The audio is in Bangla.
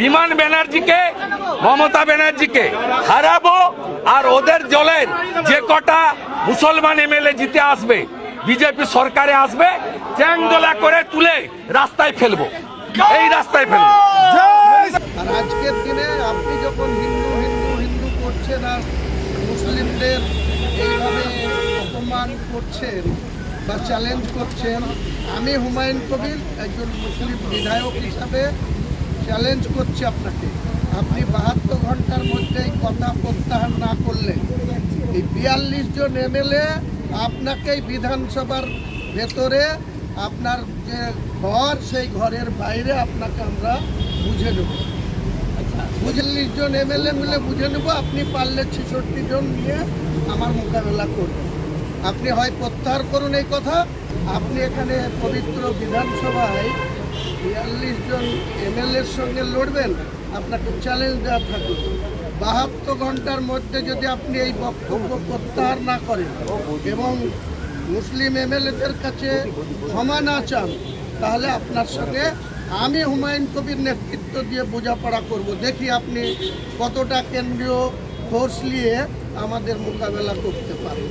বিমান ব্যানার্জিকে মমতা ব্যানার্জিকে হারাবো আর ওদের দলের যে কটা মুসলমান এমএলএ জিতে আসবে বিজেপি সরকারে আসবে চ্যাংদোলা করে তুলে রাস্তায় ফেলবো, এই রাস্তায় ফেলবো। আর আজকের দিনে আপনি যখন হিন্দু হিন্দু হিন্দু করছেন আর মুসলিমদের এইভাবে অপমান করছেন বা চ্যালেঞ্জ করছেন, আমি হুমায়ুন কবির একজন মুসলিম বিধায়ক হিসাবে চ্যালেঞ্জ করছি আপনাকে। আপনি 72 ঘন্টার মধ্যে এই কথা প্রত্যাহার না করলে এই 42 জন এমএলএ আপনাকে বিধানসভার ভেতরে আপনার যে ঘর সেই ঘরের বাইরে আপনাকে আমরা বুঝে নেব। 42 জন এমএলএ মিলে বুঝে নেব। আপনি পারলে 66 জন নিয়ে আমার মোকাবেলা করবেন। আপনি হয় প্রত্যাহার করুন এই কথা, আপনি এখানে পবিত্র বিধানসভায় 42 জন এমএলএর সঙ্গে লড়বেন, আপনাকে চ্যালেঞ্জ দেওয়া থাকবে। 72 ঘন্টার মধ্যে যদি আপনি এই বক্তব্য প্রত্যাহার না করেন এবং মুসলিম এমএলএদের কাছে ক্ষমা না চান, তাহলে আপনার সঙ্গে আমি হুমায়ুন কবির নেতৃত্ব দিয়ে বোঝাপড়া করব। দেখি আপনি কতটা কেন্দ্রীয় ফোর্স নিয়ে আমাদের মোকাবেলা করতে পারেন।